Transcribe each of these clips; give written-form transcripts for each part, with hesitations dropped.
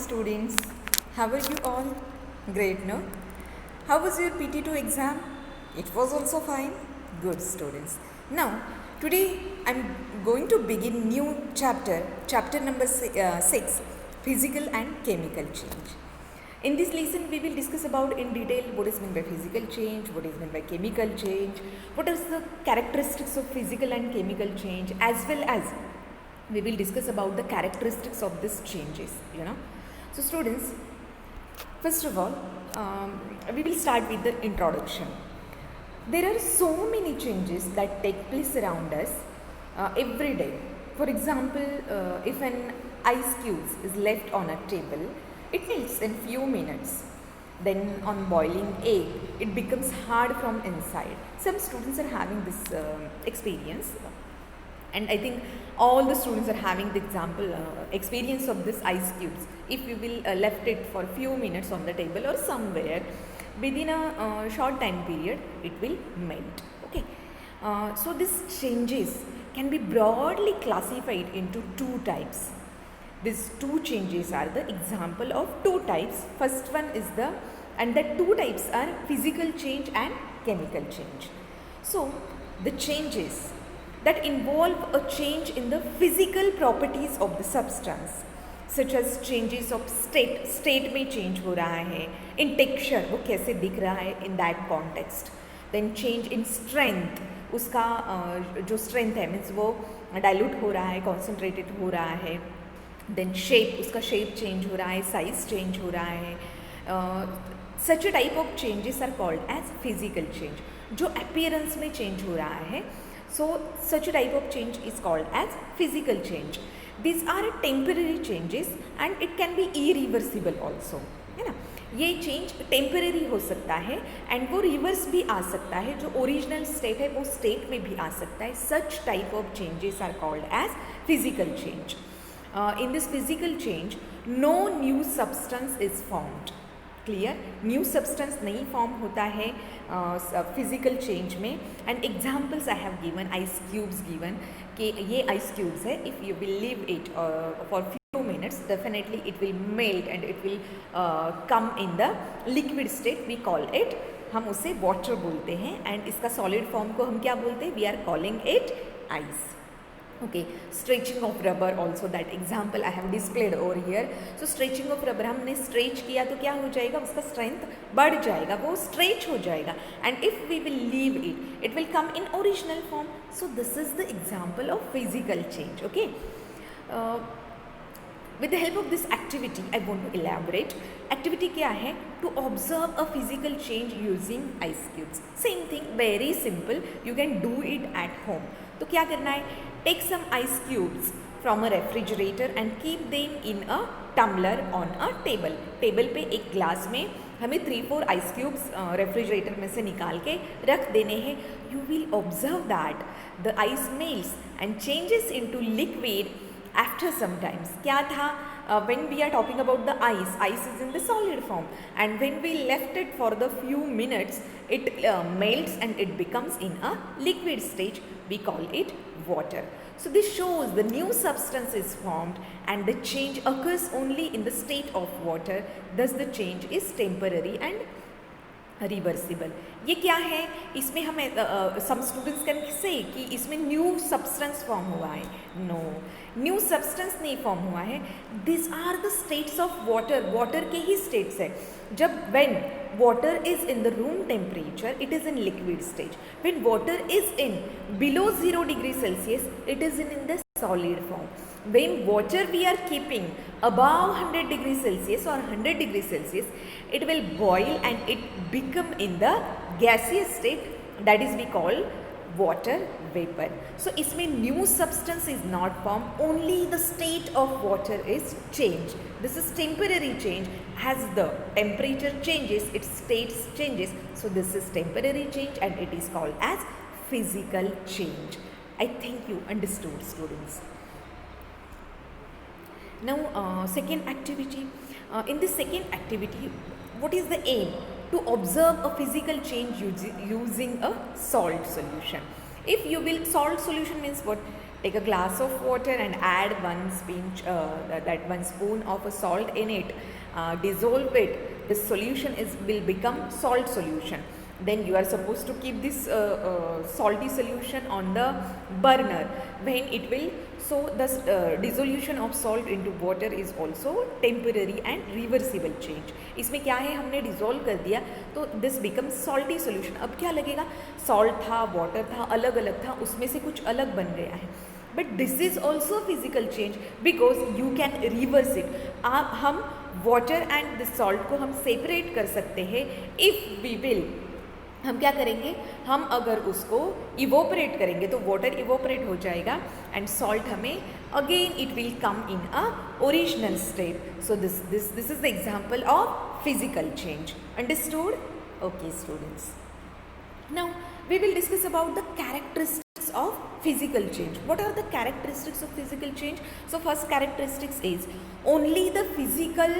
students. How are you all? Great, no? How was your PT2 exam? It was also fine. Good, students. Now, today I'm going to begin new chapter number 6, physical and chemical change. In this lesson, we will discuss about in detail what is meant by physical change, what is meant by chemical change, what are the characteristics of physical and chemical change, as well as we will discuss about the characteristics of these changes, So students, first of all, we will start with the introduction. There are so many changes that take place around us every day. For example, if an ice cube is left on a table, it melts in few minutes. Then on boiling egg, it becomes hard from inside. Some students are having this experience. And I think all the students are having the experience of this ice cubes. If you will left it for a few minutes on the table or somewhere, within a short time period, it will melt. Okay. So these changes can be broadly classified into two types. These two changes are the example of two types. First one is the two types are physical change and chemical change. So the changes that involve a change in the physical properties of the substance, such as changes of state में change हो रहा है, in texture वो कैसे दिख रहा है in that context, then change in strength, उसका जो strength है means वो dilute हो रहा है, concentrated हो रहा है, then shape, उसका shape change हो रहा है, size change हो रहा है, such a type of changes are called as physical change, जो appearance में change हो रहा है. So such a type of change is called as physical change. These are temporary changes and it can be irreversible also, है ना. ये change temporary हो सकता है and वो reverse भी आ सकता है, जो original state है वो state में भी आ सकता है. Such type of changes are called as physical change. In this physical change, no new substance is formed. Clear, new substance नहीं फॉर्म होता है फिजिकल चेंज में. And examples I have given ice cubes given कि ये ice cubes है, if you will leave it for few minutes definitely it will melt and it will come in the liquid state. We call it, हम उसे water बोलते हैं. And इसका solid form को हम क्या बोलते हैं? We are calling it ice. Okay, stretching of rubber also, that example I have displayed over here. So stretching of rubber, हमने stretch किया तो क्या हो जाएगा? उसका strength बढ़ जाएगा, वो stretch हो जाएगा. And if we will leave it, it will come in original form. So this is the example of physical change. Okay. With the help of this activity, I want to elaborate. Activity क्या है? To observe a physical change using ice cubes. Same thing, very simple. You can do it at home. तो क्या करना है? Take some ice cubes from a refrigerator and keep them in a tumbler on a table. Table पे एक glass में हमें 3-4 ice cubes refrigerator में से निकाल के रख देने हैं. You will observe that the ice melts and changes into liquid after some times. क्या था? When we are talking about the ice is in the solid form, and when we left it for the few minutes, it melts and it becomes in a liquid stage. We call it water. So this shows the new substance is formed and the change occurs only in the state of water. Thus the change is temporary and reversible. ये क्या है? इसमें हमें some students can say कि इसमें new substance form हुआ है. No, new substance नहीं form हुआ है. These are the states of water. Water के ही states है. जब when water is in the room temperature, it is in liquid stage. When water is in below 0 degrees Celsius, it is in the solid form. When water we are keeping above 100 degrees Celsius or 100 degrees Celsius, it will boil and it become in the gaseous state, that is we call water vapor. So इसमें new substance is not formed, only the state of water is changed. This is temporary change. As the temperature changes, its states changes. So this is temporary change and it is called as physical change. I think you understood, students. Now second activity. In this second activity, what is the aim? To observe a physical change using a salt solution. If you will, salt solution means what? Take a glass of water and add one spoon of a salt in it, dissolve it. This solution will become salt solution. Then you are supposed to keep this salty solution on the burner when it will. So the dissolution of salt into water is also temporary and reversible change. इसमें क्या है, हमने dissolve कर दिया तो this become salty solution. अब क्या लगेगा, सॉल्ट था, वाटर था, अलग अलग था, उसमें से कुछ अलग बन गया है. But this is also physical change because you can reverse it. हम वाटर एंड दिस सॉल्ट को हम सेपरेट कर सकते हैं इफ़ वी विल. हम क्या करेंगे, हम अगर उसको इवोपरेट करेंगे तो वाटर इवोपरेट हो जाएगा एंड सॉल्ट हमें again it will come in a original state. So this is the example of physical change. Understood? Okay students, now we will discuss about the characteristics of physical change. What are the characteristics of physical change? So first characteristics is only the physical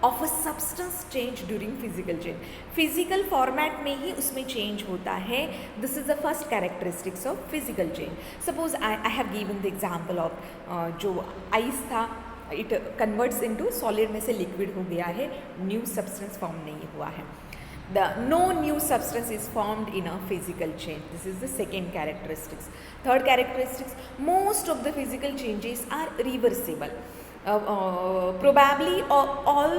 of a substance change during physical change. Physical format में ही उसमें change होता है. This is the first characteristics of physical change. Suppose I have given the example of जो ice था, it converts into solid में से liquid हो गया है, new substance form नहीं हुआ है. No new substance is formed in a physical change. This is the second characteristics. Third characteristics, most of the physical changes are reversible. Probably all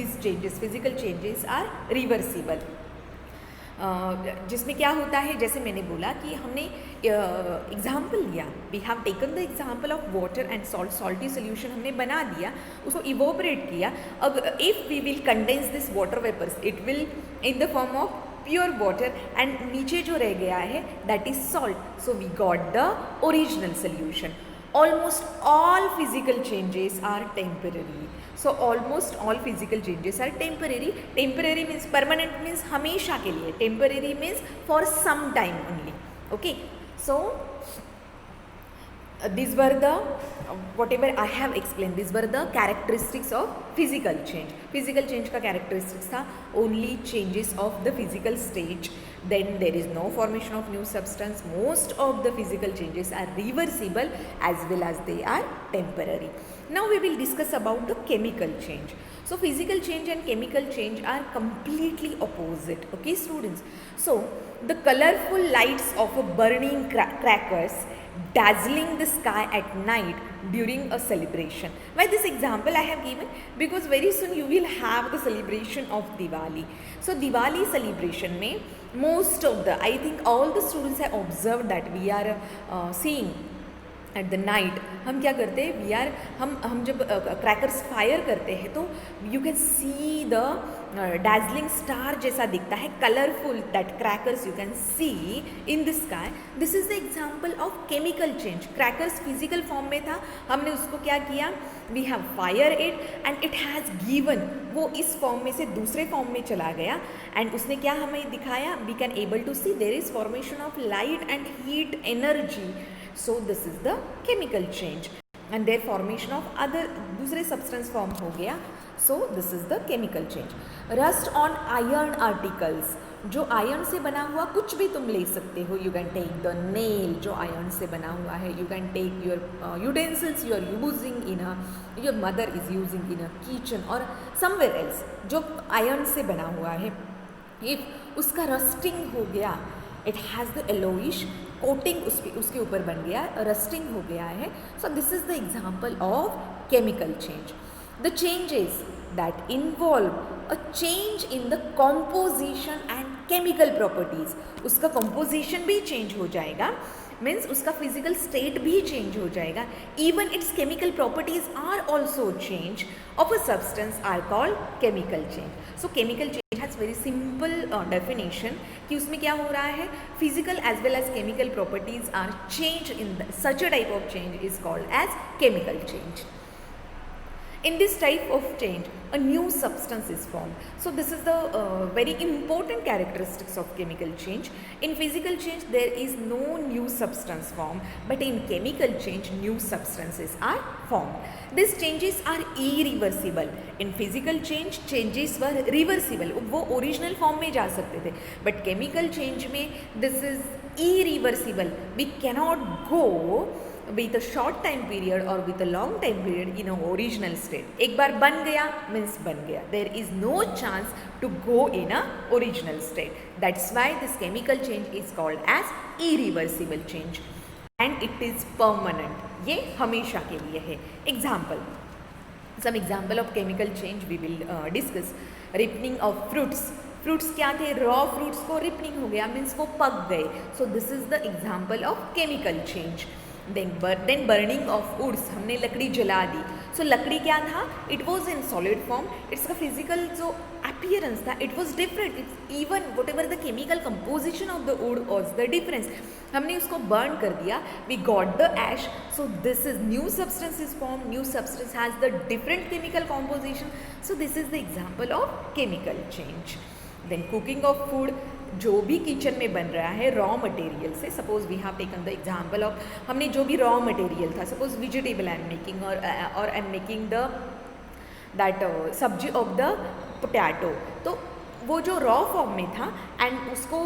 these changes, physical changes are reversible. जिसमें क्या होता है, जैसे मैंने बोला कि हमने example लिया, we have taken the example of water and salt. Salty solution हमने बना दिया, उसको इवोपरेट किया. अब if we will condense this water vapours, it will in the form of pure water and नीचे जो रह गया है that is salt. So we got the original solution. Almost all physical changes are temporary. So almost all physical changes are temporary. Temporary means permanent, means हमेशा के लिए. Temporary means for some time only. Okay. So these were the whatever I have explained. These were the characteristics of physical change. Physical change का characteristics था only changes of the physical stage. Then there is no formation of new substance. Most of the physical changes are reversible as well as they are temporary. Now we will discuss about the chemical change. So physical change and chemical change are completely opposite. Okay students. So the colorful lights of a burning crackers dazzling the sky at night during a celebration. Why this example I have given? Because very soon you will have the celebration of Diwali. So Diwali celebration में most of the, I think all the students have observed that we are seeing at the night, हम क्या करते हैं, हम जब crackers fire करते हैं तो you can see the dazzling star जैसा दिखता है, colourful that crackers you can see in the sky. This is the example of chemical change. Crackers physical form में था, हमने उसको क्या किया, we have fire it and it has given, वो इस फॉर्म में से दूसरे फॉर्म में चला गया एंड उसने क्या हमें दिखाया, we can able to see there is formation of light and heat energy. So this is the chemical change and their formation of other दूसरे substance form हो गया. So this is the chemical change. Rust on iron articles, जो iron से बना हुआ कुछ भी तुम ले सकते हो. You can take the nail जो आयरन से बना हुआ है. You can take your utensils you are using in a, your mother is using in a kitchen or somewhere else जो आयरन से बना हुआ है. If उसका रस्टिंग हो गया, it has the yellowish coating उसके ऊपर बन गया, रस्टिंग हो गया है. सो this is the example of chemical change. The changes that involve a change in the composition and chemical properties. उसका कॉम्पोजिशन भी चेंज हो जाएगा, मीन्स उसका फिजिकल स्टेट भी चेंज हो जाएगा. Even its chemical properties are also change of a substance are called chemical change. So chemical change has very simple definition कि उसमें क्या हो रहा है, physical as well as chemical properties are change in such a type of change is called as chemical change. In this type of change, a new substance is formed. So this is the very important characteristics of chemical change. In physical change, there is no new substance formed, but in chemical change, new substances are formed. These changes are irreversible. In physical change, changes were reversible. वो original form में जा सकते थे, but chemical change में this is irreversible. We cannot go with a short time period or with a long time period in a original state. एक बार बन गया means बन गया. There is no chance to go in a original state. That's why this chemical change is called as irreversible change and it is permanent. ये हमेशा के लिए है. Example. Some example of chemical change we will discuss. Ripening of fruits. Fruits क्या थे, raw fruits को ripening हो गया मीन्स वो पक गए. So this is the example of chemical change. Then burning of woods, हमने लकड़ी जला दी. सो लकड़ी क्या था, it was in solid form. Its का फिजिकल जो अपीयरेंस था it was different. Its even whatever the chemical composition of the wood was the difference. हमने उसको बर्न कर दिया, we got the ash. So this is new substance is form. New substance has the different chemical composition. So this is the example of chemical change. Then cooking of food, जो भी kitchen में बन रहा है raw material से. Suppose we have taken the example of, हमने जो भी रॉ मटेरियल था, suppose vegetable I am making और I am making the that sabzi of the potato. तो वो जो रॉ फॉर्म में था एंड उसको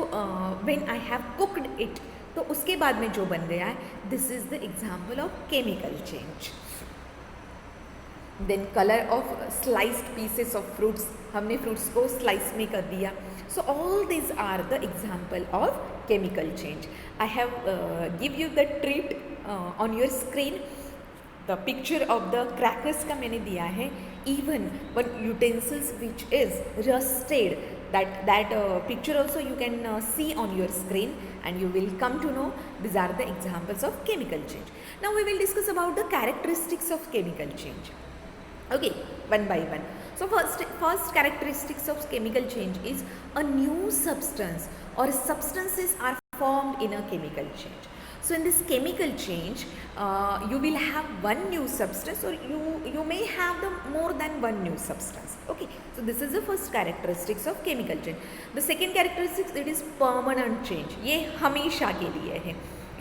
when I have cooked it, तो उसके बाद में जो बन गया है, this is the example of chemical change. Then colour of sliced pieces of fruits, हमने फ्रूट्स को स्लाइस में कर दिया. So all this are the example of chemical change. I have give you the treat on your screen. The picture of the crackers का मैंने दिया है. Even one utensils which is rusted, that picture also you can see on your screen and you will come to know these are the examples of chemical change. Now we will discuss about the characteristics of chemical change. Okay, one by one. So first characteristics of chemical change is a new substance or substances are formed in a chemical change. So in this chemical change, you will have one new substance or you may have the more than one new substance. Okay, so this is the first characteristics of chemical change. The second characteristics, it is permanent change. ये हमेशा के लिए है.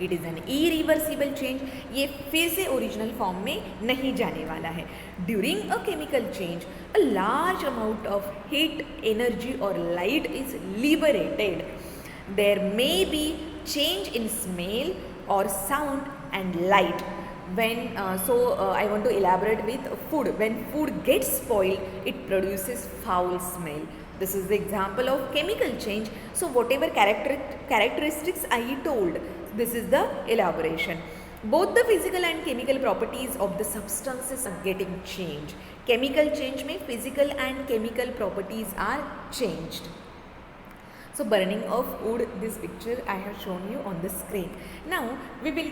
It is an irreversible change. ये फिर से original form में नहीं जाने वाला है. During a chemical change, a large amount of heat, energy or light is liberated. There may be change in smell or sound and light. When I want to elaborate with food. When food gets spoiled, it produces foul smell. This is the example of chemical change. So whatever characteristics I told, this is the elaboration. Both the physical and chemical properties of the substances are getting changed. Chemical change में physical and chemical properties are changed. So burning of wood, this picture I have shown you on the screen. Now we will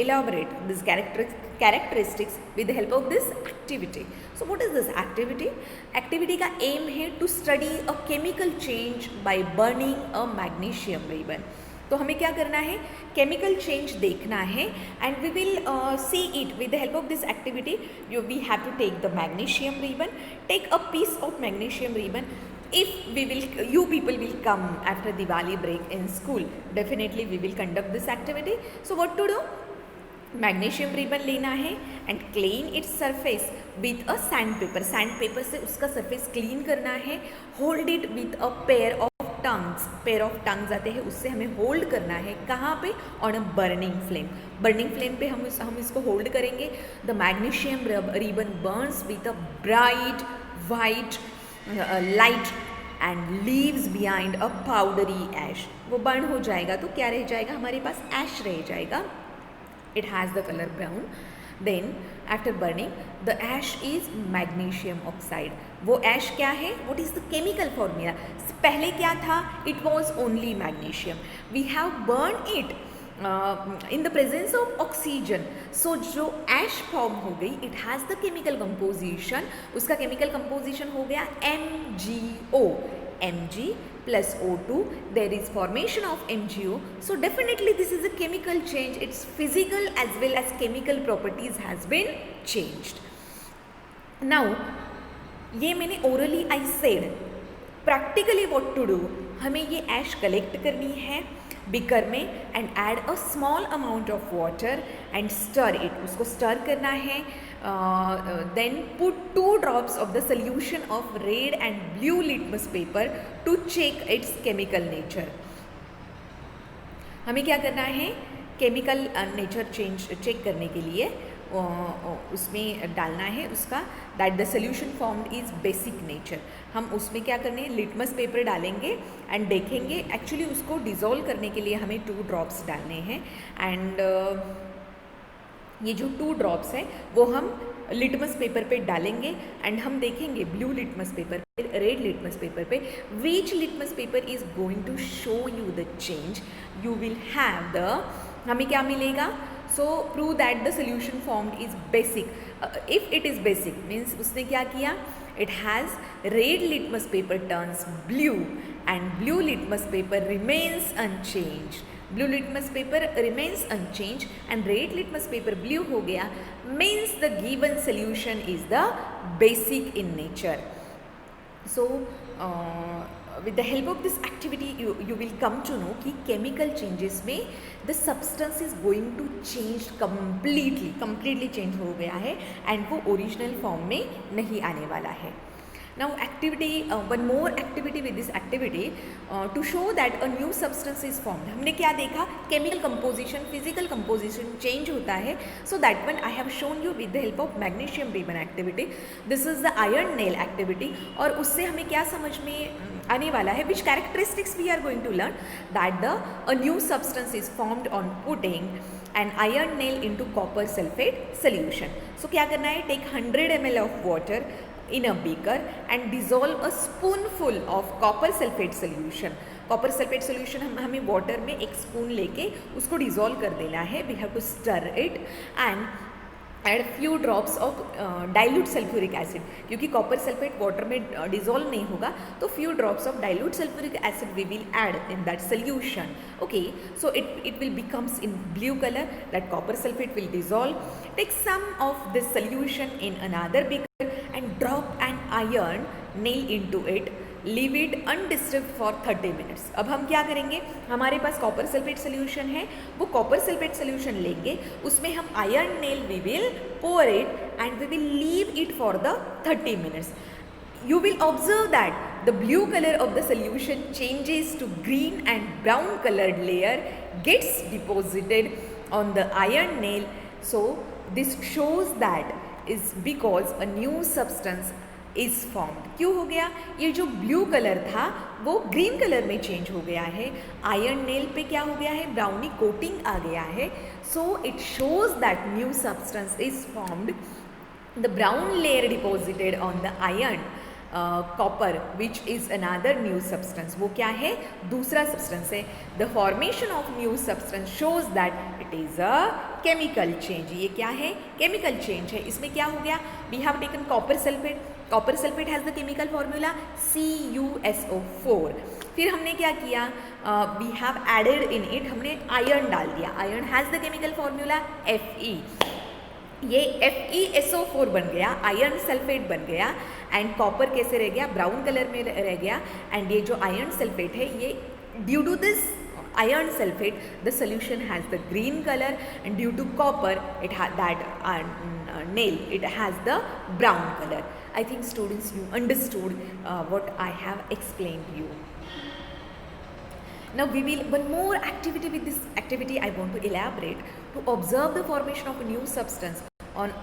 elaborate these characteristics with the help of this activity. So what is this activity? Activity का aim है to study a chemical change by burning a magnesium ribbon. तो हमें क्या करना है, chemical change देखना है and we will see it with the help of this activity. We have to take the magnesium ribbon. Take a piece of magnesium ribbon. If we will, you people will come after Diwali break in school, definitely we will conduct this activity. So what to do? Magnesium ribbon लेना है and clean its surface with a sandpaper. Sandpaper से उसका surface clean करना है. Hold it with a pair of tongs. Pair of tongs आते हैं, उससे हमें होल्ड करना है. कहाँ पे? On a burning flame. Burning flame पे हम इसको होल्ड करेंगे. The magnesium ribbon burns with a bright white light and leaves behind a powdery ash. वो बर्न हो जाएगा तो क्या रह जाएगा हमारे पास? ऐश रह जाएगा. It has the color brown. Then after burning, the ash is magnesium oxide. वो ash क्या है? What is the chemical formula? पहले क्या था? It was only magnesium. We have burned it in the presence of oxygen. So जो ash form हो गई, it has the chemical composition. उसका chemical composition हो गया MgO. Mg plus O2, there is formation of MgO. So definitely this is a chemical change. Its physical as well as chemical properties has been changed. Now ये मैंने orally I said. Practically what to do? हमें ये ash collect करनी है beaker में and add a small amount of water and stir it. उसको stir करना है. Then put 2 drops of the solution of red and blue litmus paper to check its chemical nature. हमें क्या करना है, केमिकल नेचर चेंज चेक करने के लिए उसमें डालना है उसका that the solution formed is basic nature. हम उसमें क्या करने हैं, लिटमस पेपर डालेंगे एंड देखेंगे। एक्चुअली उसको डिज़ोल्व करने के लिए हमें 2 ड्रॉप्स डालने हैं एंड ये जो 2 ड्रॉप्स है वो हम लिटमस पेपर पे डालेंगे एंड हम देखेंगे ब्लू लिटमस पेपर पे, रेड लिटमस पेपर पे, which litmus paper is going to show you the change. You will have the, हमें क्या मिलेगा, so prove that the solution formed is basic. If it is basic means उसने क्या किया, it has red litmus paper turns blue and blue litmus paper remains unchange. Blue litmus paper remains unchange and red litmus paper blue हो गया, means the given solution is the basic in nature. So with the help of this activity you will come to know कि chemical changes में the substance is going to change completely change हो गया है and वो original form में नहीं आने वाला है। Now activity, one more activity with this activity to show that a new substance is formed। हमने क्या देखा, chemical composition, physical composition change होता है। So that one I have shown you with the help of magnesium ribbon activity। This is the iron nail activity। और उससे हमें क्या समझ में आने वाला है, which characteristics we are going to learn, that a new substance is formed on putting an iron nail into copper sulfate solution। So क्या करना है, take 100 ml of water in a beaker and dissolve a spoonful of copper sulfate solution। Copper sulphate solution हमें water में 1 spoon लेके उसको dissolve कर देना है। We have to stir it and add few drops of dilute sulphuric acid, क्योंकि copper sulphate water में dissolve नहीं होगा तो few drops of dilute sulphuric acid we will add in that solution. Okay, so it will becomes in blue colour, that copper sulphate will dissolve. Take some of this solution in another beaker and drop an iron nail into it, leave it undisturbed for 30 minutes। अब हम क्या करेंगे, हमारे पास copper sulphate solution है, वो copper sulphate solution लेंगे, उसमें हम iron nail we will pour it and we will leave it for the 30 minutes। You will observe that the blue color of the solution changes to green and brown colored layer gets deposited on the iron nail। So this shows that is because a new substance is formed। क्यों हो गया, ये जो blue colour था वो green colour में change हो गया है, आयरन नेल पे क्या हो गया है, ब्राउनी कोटिंग आ गया है। So it shows that new substance is formed. The brown layer deposited on the iron copper which is another new substance, वो क्या है, दूसरा सब्सटेंस है। The formation of new substance shows that it is a chemical change. ये क्या है, chemical change है। इसमें क्या हो गया, we have taken copper sulphate, copper sulphate has the chemical formula CuSO4। फिर हमने क्या किया, we have added in it, हमने आयरन डाल दिया, iron has the chemical formula Fe। ये FeSO4 बन गया, आयरन सल्फेट बन गया एंड कॉपर कैसे रह गया, ब्राउन कलर में रह गया। एंड ये जो आयरन सल्फेट है ये due to this iron sulfate the solution has the green color and due to copper it has that nail it has the brown color। I think students you understood what I have explained you। Now we will one more activity with this activity I want to elaborate to observe the formation of a new substance on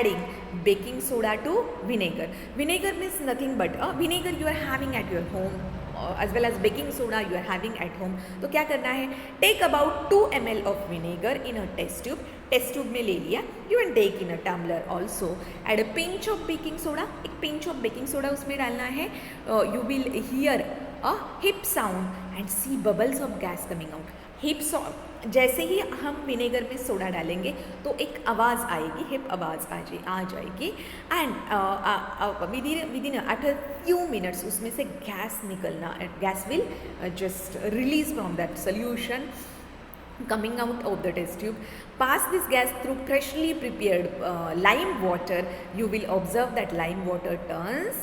adding baking soda to vinegar। Vinegar means nothing but a vinegar you are having at your home as well as baking soda you are having at home। तो क्या करना है, take about 2 ml of vinegar in a test tube, test tube में ले लिया। You can take in a tumbler also, add a pinch of baking soda, एक pinch of baking soda उसमें डालना है। You will hear a hip sound and see bubbles of gas coming out. Hip sound, जैसे ही हम vinegar में soda डालेंगे तो एक आवाज़ आएगी, हिप आवाज़ आ जाएगी and within after few minutes उसमें से गैस निकलना, gas will just release from that solution coming out of the test tube। Pass this gas through freshly prepared lime water। You will observe that lime water turns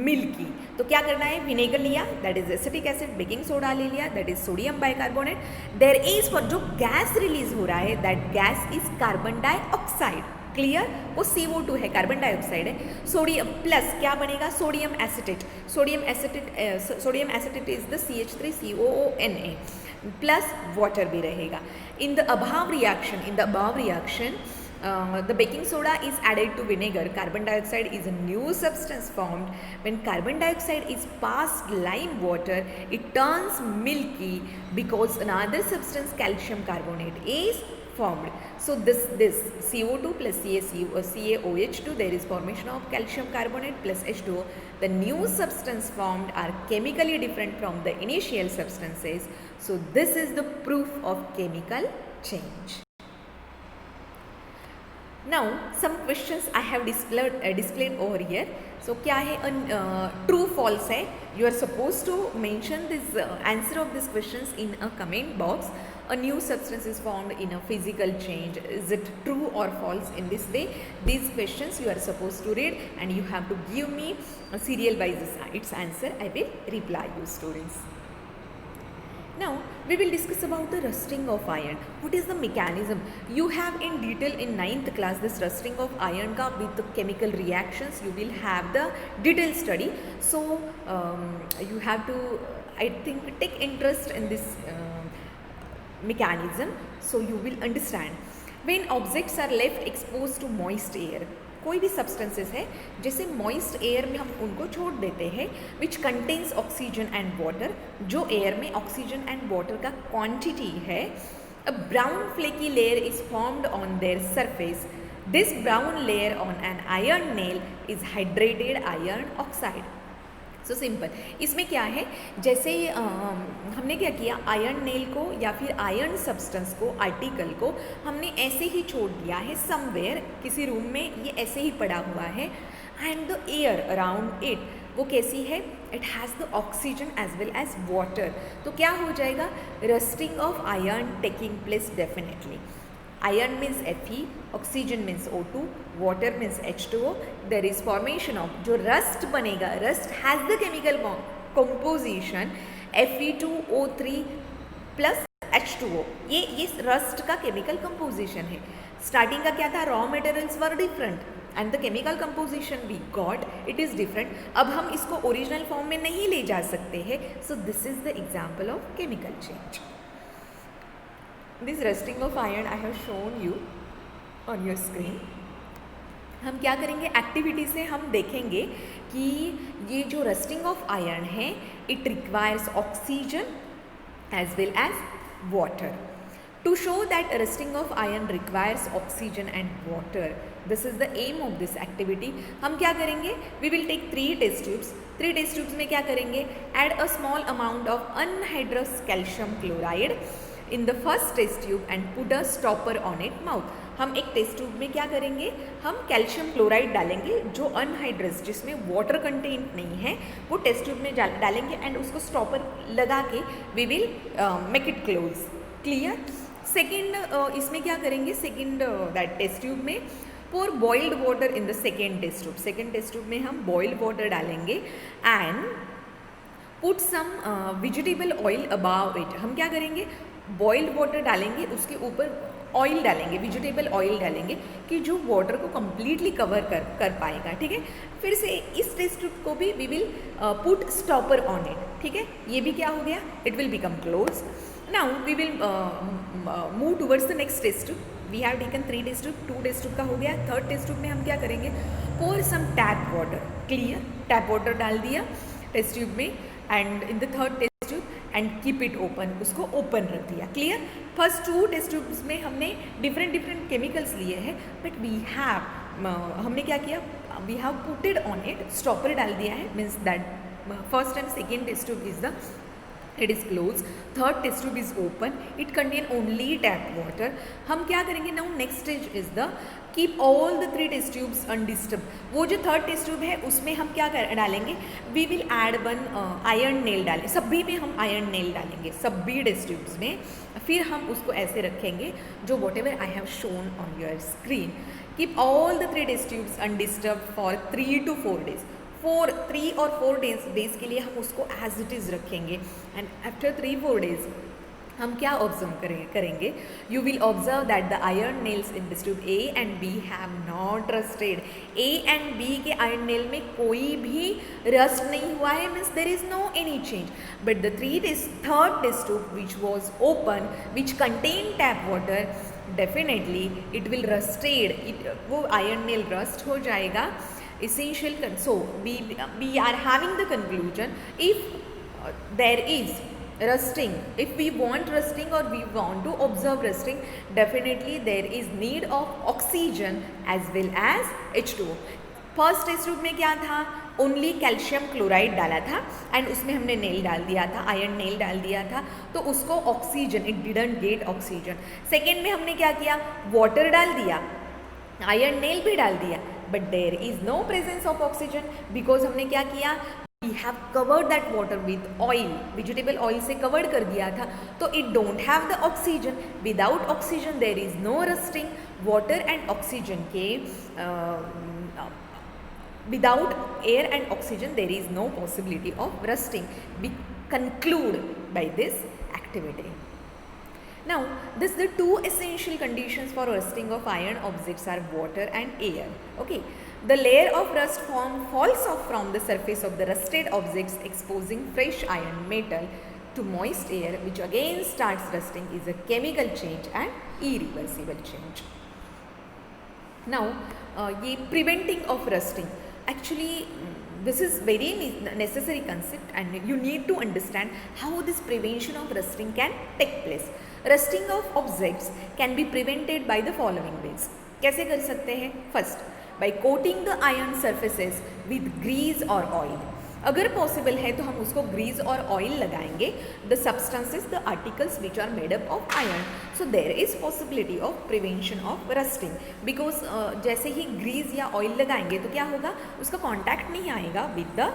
milky. तो क्या करना है, vinegar लिया that is acetic acid, baking soda ले लिया that is sodium bicarbonate. There is for जो gas release हो रहा है that gas is carbon dioxide. Clear, वो CO2 है, कार्बन डाइऑक्साइड है। सोडियम प्लस क्या बनेगा, sodium acetate. Sodium acetate is the CH3COONA। Plus water भी रहेगा. In the above reaction, the baking soda is added to vinegar. Carbon dioxide is a new substance formed. When carbon dioxide is passed lime water, it turns milky because another substance, calcium carbonate, is formed. So this CO2 plus CaOH2, there is formation of calcium carbonate plus H2O. The new substance formed are chemically different from the initial substances. So this is the proof of chemical change. Now some questions I have displayed over here. So क्या है, true false है. You are supposed to mention this answer of these questions in a comment box. A new substance is formed in a physical change. Is it true or false? In this way, these questions you are supposed to read and you have to give me a serial wise its answer. I will reply you, students. Now we will discuss about the rusting of iron. What is the mechanism? You have in detail in 9th class this rusting of iron ka with the chemical reactions. You will have the detailed study. So you have to, I think, take interest in this mechanism. So you will understand. When objects are left exposed to moist air, कोई भी substances है जैसे moist air में हम उनको छोड़ देते हैं, which contains oxygen and water, जो एयर में ऑक्सीजन एंड वाटर का क्वांटिटी है, a brown flaky layer is formed on their surface. This brown layer on an iron nail is hydrated iron oxide. So simple. इसमें क्या है, जैसे हमने क्या किया, आयरन नेल को या फिर आयरन सब्सटेंस को, आर्टिकल को हमने ऐसे ही छोड़ दिया है समवेयर, किसी रूम में ये ऐसे ही पड़ा हुआ है, and the air around it वो कैसी है, it has the oxygen as well as water. तो क्या हो जाएगा, rusting of iron taking place definitely. Iron means Fe, oxygen means O2, water means H2O. There is formation of, जो rust बनेगा, rust has the chemical composition Fe2O3 plus H2O. ये rust का chemical composition है. Starting का क्या था, raw materials were different and the chemical composition we got, it is different. अब हम इसको original form में नहीं ले जा सकते हैं. So this is the example of chemical change. This rusting of iron I have shown you on your screen. हम क्या करेंगे, एक्टिविटी से हम देखेंगे कि ये जो रस्टिंग ऑफ आयरन है, it requires oxygen as well as water. To show that rusting of iron requires oxygen and water, this is the aim of this activity. हम क्या करेंगे, we will take 3 test tubes. 3 test tubes में क्या करेंगे, add a small amount of anhydrous calcium chloride in the first test tube and put a stopper on it mouth. हम एक test tube में क्या करेंगे, हम कैल्शियम क्लोराइड डालेंगे जो अनहाइड्रस, जिसमें वाटर कंटेंट नहीं है, वो टेस्ट ट्यूब में डालेंगे एंड उसको स्टॉपर लगा के we will make it close. Clear. Second, इसमें क्या करेंगे, सेकेंड दैट टेस्ट ट्यूब में pour boiled water in the second test tube. Second test tube में हम boiled water डालेंगे and put some vegetable oil above it. हम क्या करेंगे, बॉइल्ड वाटर डालेंगे, उसके ऊपर ऑयल डालेंगे, वेजिटेबल ऑयल डालेंगे कि जो वाटर को कम्प्लीटली कवर कर पाएगा. ठीक है. फिर से इस टेस्ट ट्यूब को भी we will put stopper on it. ठीक है. ये भी क्या हो गया, it will become close. Now we will move towards the next test tube. We have taken 3 test tube, 2 test tube का हो गया. थर्ड टेस्ट ट्यूब में हम क्या करेंगे, pour some tap water. Clear. Tap water डाल दिया टेस्ट ट्यूब में and in the third test tube and keep it open, उसको ओपन रख दिया. क्लियर. फर्स्ट 2 टेस्ट ट्यूब्स में हमने डिफरेंट केमिकल्स लिए हैं, बट वी हैव, हमने क्या किया, we have putted on it, stopper डाल दिया है. Means that first and second test tube is the, it is closed. Third test tube is open, it contain only tap water. हम क्या करेंगे, now next stage is the keep all the 3 test tubes undisturbed. वो जो third test tube है उसमें हम क्या डालेंगे, we will add 1 iron nail डालें. सभी में हम iron nail डालेंगे, सभी टेस्ट ट्यूब्स में. फिर हम उसको ऐसे रखेंगे जो whatever I have shown on your screen. Keep all the 3 test tubes undisturbed for 3 to 4 days. 3 और 4 डेज के लिए हम उसको एज इट इज़ रखेंगे एंड आफ्टर 3-4 डेज हम क्या ऑब्जर्व करेंगे, you will observe that the iron nails in this tube A and B have not rusted. A and B के आयरन नेल में कोई भी रस्ट नहीं हुआ है, means there is no any change. But the third test tube which was open, which contain tap water, definitely it will rusted, वो iron nail rust हो जाएगा। Essential so we are having the conclusion, if there is rusting, if we want rusting or we want to observe rusting, definitely there is need of oxygen as well as H2O। First test tube में क्या था, only calcium chloride डाला था and उसमें हमने nail डाल दिया था, आयरन नेल डाल दिया था, तो उसको oxygen, it didn't get oxygen. Second में हमने क्या किया, वाटर डाल दिया, आयरन नेल भी डाल दिया, but there is no presence of oxygen, because हमने क्या किया, we have covered that water with oil, vegetable oil से कवर्ड कर दिया था, तो it don't have the oxygen. Without oxygen there is no rusting. Water and oxygen के without air and oxygen there is no possibility of rusting. We conclude by this activity. Now, the two essential conditions for rusting of iron objects are water and air. Okay, the layer of rust falls off from the surface of the rusted objects, exposing fresh iron metal to moist air, which again starts rusting, is a chemical change and irreversible change. Now, ये preventing of rusting, actually this is very necessary concept and you need to understand how this prevention of rusting can take place. Rusting of objects can be prevented by the following ways. कैसे कर सकते हैं? First, by coating the iron surfaces with grease or oil. अगर possible है तो हम उसको grease और ऑयल लगाएंगे, the substances, the articles which are made up of iron, so there is possibility of prevention of rusting, because जैसे ही Greece या ऑयल लगाएंगे तो क्या होगा, उसका कॉन्टैक्ट नहीं आएगा with the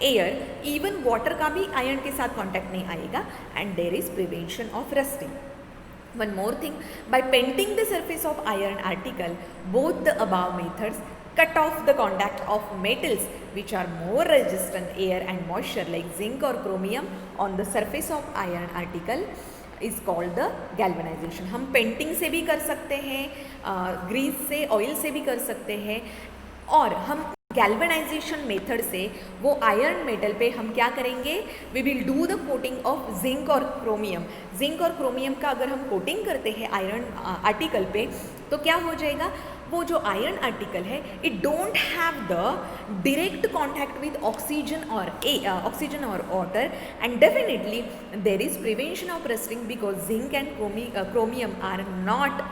air, even water का भी आयरन के साथ कॉन्टैक्ट नहीं आएगा, and there is prevention of rusting. One more thing, by painting the surface of iron article, both the above methods cut off the contact of metals which are more resistant air and moisture like zinc or chromium on the surface of iron article is called the galvanization. हम painting से भी कर सकते हैं, Greece से, oil से भी कर सकते हैं, और हम गैल्वेनाइजेशन मेथड से वो आयरन मेटल पे हम क्या करेंगे, we will do the coating of zinc और क्रोमियम. जिंक और क्रोमियम का अगर हम कोटिंग करते हैं आयरन आर्टिकल पे, तो क्या हो जाएगा, वो जो आयरन आर्टिकल है it don't have the direct contact with oxygen और water, and definitely there is prevention of rusting because zinc and chromium are not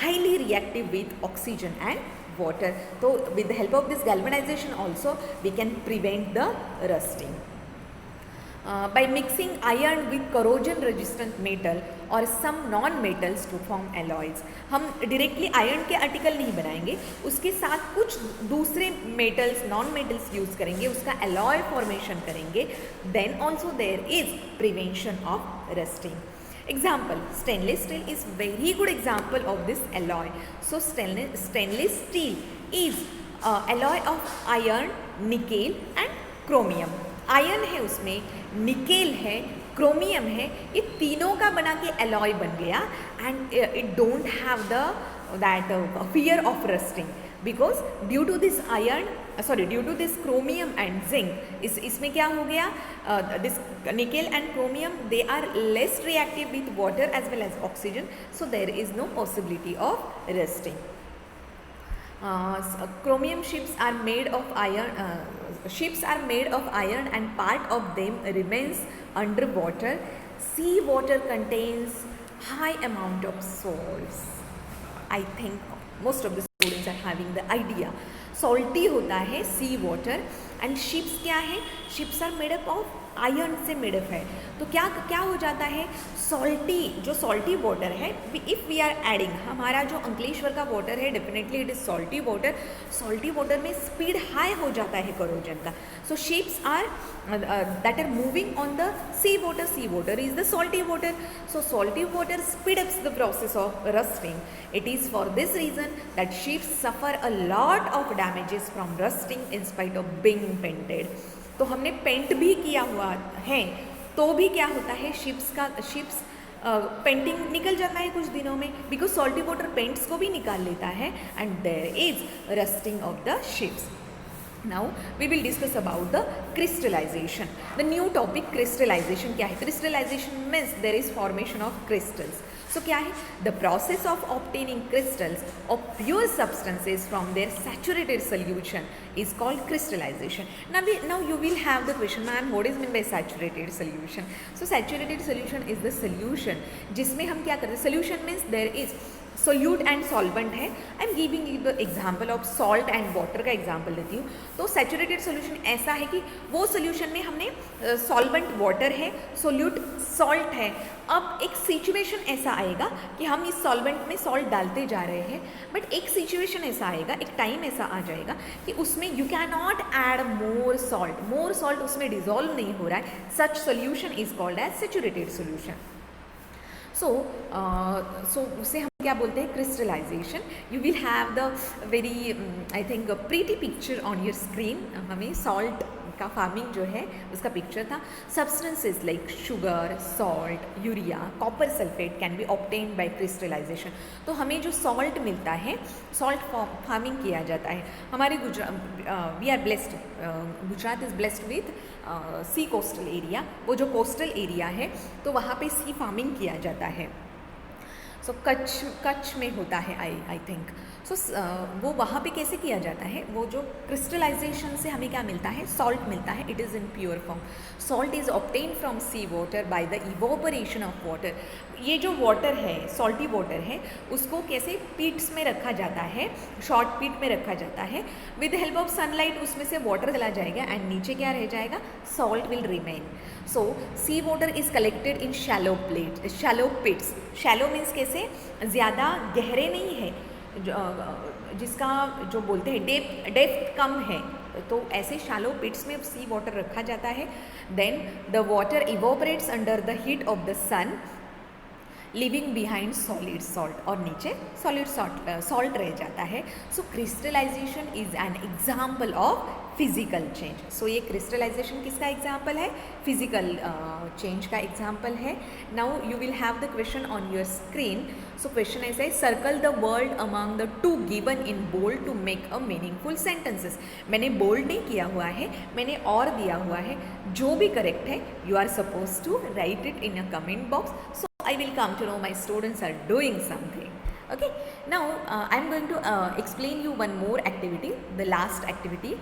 highly reactive with oxygen and water. So with the help of this galvanization also we can prevent the rusting. By mixing iron with corrosion resistant metal or some non metals to form alloys. हम directly iron के article नहीं बनाएंगे, उसके साथ कुछ दूसरे metals, non metals use करेंगे, उसका alloy formation करेंगे, then also there is prevention of rusting. Example, stainless steel is very good example of this alloy. So stainless steel is alloy of iron, nickel and chromium. Iron है उसमें, nickel है, chromium है, ये तीनों का बना के alloy बन गया, and it don't have that fear of rusting because due to this due to this chromium and zinc, इसमें क्या हो गया, this nickel and chromium, they are less reactive with water as well as oxygen, so there is no possibility of rusting. Chromium ships are made of iron and part of them remains underwater. Sea water contains high amount of salts. I think most of the students are having the idea. Salty होता है सी water, and ships क्या है, ships are made up of iron से made up है, तो क्या हो जाता है, सॉल्टी, जो सॉल्टी वाटर है, इफ़ वी आर एडिंग, हमारा जो अंकलेश्वर का वाटर है definitely it is salty water, salty water में स्पीड हाई हो जाता है करोजन का, so ships are that are moving on the sea water is the salty water, so salty water speed ups the process of rusting. It is for this reason that ships suffer a lot of damages from rusting in spite of being painted. तो हमने paint भी किया हुआ है तो भी क्या होता है, शिप्स पेंटिंग निकल जाता है कुछ दिनों में, बिकॉज सॉल्टी वाटर पेंट्स को भी निकाल लेता है, and there is rusting of the ships. Now we will discuss about the crystallization. The new topic crystallization क्या है? Crystallization means there is formation of crystals. So क्या है? The process of obtaining crystals of pure substances from their saturated solution is called crystallization. Now you will have the question, ma'am, what is meant by saturated solution? So saturated solution is the solution जिसमें हम क्या करते हैं? Solution means there is solute and solvent है. I am giving you the example of salt and water का example देती हूँ. तो सैचुरेटेड सोल्यूशन ऐसा है कि वो सोल्यूशन में हमने सॉल्वेंट वाटर है, सोल्यूट सॉल्ट है. अब एक सिचुएशन ऐसा आएगा कि हम इस सॉल्वेंट में सॉल्ट डालते जा रहे हैं, बट एक सिचुएशन ऐसा आएगा, एक टाइम ऐसा आ जाएगा कि उसमें you can not add more salt उसमें डिजोल्व नहीं हो रहा है. Such solution is called as saturated solution. So उसे हम क्या बोलते हैं? Crystallization. You will have the very I think pretty picture on your screen. हमें सॉल्ट का फार्मिंग जो है उसका पिक्चर था. Substances like sugar, salt, urea, copper sulphate can be obtained by crystallization. तो हमें जो सॉल्ट मिलता है, सॉल्ट फार्मिंग किया जाता है. हमारे we are blessed, Gujarat is blessed with sea coastal area. वो जो कोस्टल एरिया है तो वहाँ पे सी फार्मिंग किया जाता है. सो कच्छ में होता है आई थिंक. सो वो वहाँ पे कैसे किया जाता है? वो जो क्रिस्टलाइजेशन से हमें क्या मिलता है? सॉल्ट मिलता है. It is in pure form. Salt is obtain from sea water by the evaporation of water. ये जो वाटर है, सॉल्टी वाटर है, उसको कैसे पीट्स में रखा जाता है, शॉर्ट पीट में रखा जाता है. विद हेल्प ऑफ सनलाइट उसमें से वाटर चला जाएगा एंड नीचे क्या रह जाएगा? Salt will remain. So sea water is collected in shallow pits. Shallow means कैसे? ज़्यादा गहरे नहीं है, जिसका जो बोलते हैं डेप्थ कम है, तो ऐसे शैलो पिट्स में सी वाटर रखा जाता है. Then the water evaporates under the heat of the sun, leaving behind solid salt. और नीचे सॉलिड सॉल्ट रह जाता है. So crystallization is an example of physical change. So ये क्रिस्टलाइजेशन किसका एग्जाम्पल है? फिजिकल चेंज का एग्जाम्पल है. Now you will have the question on your screen. So question ऐसा है, circle the word among the two given in bold to make a meaningful sentences. मैंने bold नहीं किया हुआ है, मैंने और दिया हुआ है. जो भी करेक्ट है you are suppose to write it in a comment box. So I will come to know my students are doing something. Okay, now I am going to explain you one more activity, the last activity.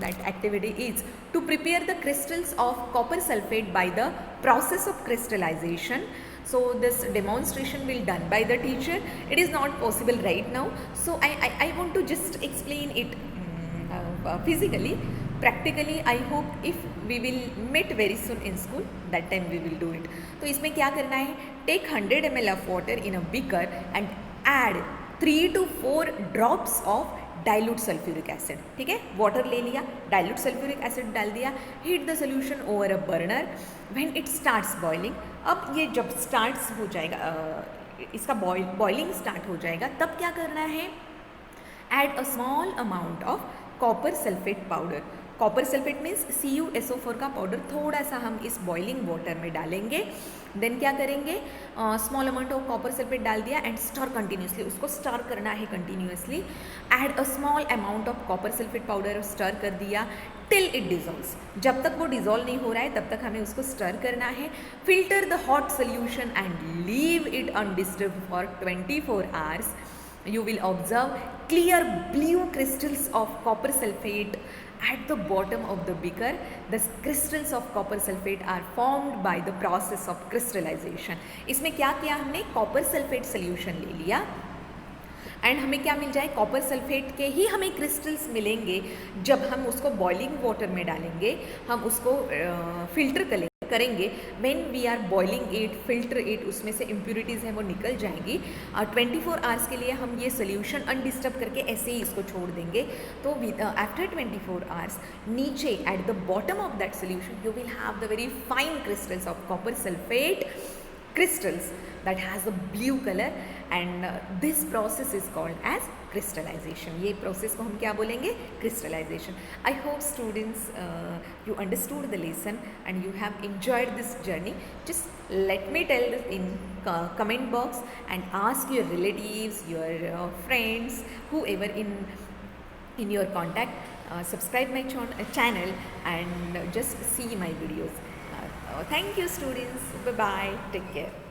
That activity is to prepare the crystals of copper sulfate by the process of crystallization. So this demonstration will done by the teacher. It is not possible right now, so I want to just explain it physically. Practically I hope if we will meet very soon in school, that time we will do it. तो इसमें क्या करना है? Take 100 ml of water in a beaker and add 3 to 4 drops of dilute sulphuric acid. ठीक है, water ले लिया, dilute sulphuric acid डाल दिया. Heat the solution over a burner when it starts boiling. अब ये जब स्टार्ट्स हो जाएगा, इसका बॉइलिंग स्टार्ट हो जाएगा, तब क्या करना है? Add a small amount of copper sulphate powder. Copper sulphate means CuSO4 का पाउडर थोड़ा सा हम इस बॉइलिंग वाटर में डालेंगे. देन क्या करेंगे? Small amount of copper sulphate डाल दिया एंड स्टर कंटिन्यूसली. उसको स्टर करना है continuously. Add a small amount of copper sulphate powder, stir कर दिया टिल इट डिजोल्व्स. जब तक वो डिजोल्व नहीं हो रहा है तब तक हमें उसको स्टर करना है. Filter the hot solution and leave it undisturbed for 24 hours. You will observe clear blue crystals of copper sulfate at the bottom of the beaker. The crystals of copper sulfate are formed by the process of crystallization. इसमें क्या किया हमने? Copper sulphate solution ले लिया and हमें क्या मिल जाए? Copper sulphate के ही हमें क्रिस्टल्स मिलेंगे. जब हम उसको बॉइलिंग वाटर में डालेंगे, हम उसको फिल्टर करेंगे. When we are boiling it, filter it, उसमें से इम्प्यूरिटीज़ हैं वो निकल जाएंगी. 24 hours के लिए हम ये सोल्यूशन अनडिस्टर्ब करके ऐसे ही इसको छोड़ देंगे. तो आफ्टर 24 hours नीचे at the bottom of that solution you will have the very fine crystals of copper sulphate crystals that has a blue color and this process is called as crystallization. ये process को हम क्या बोलेंगे? Crystallization. I hope students you understood the lesson and you have enjoyed this journey. Just let me tell this in comment box, and ask your relatives, your friends, whoever in your contact. Subscribe my channel and just see my videos. Thank you students. Bye bye. Take care.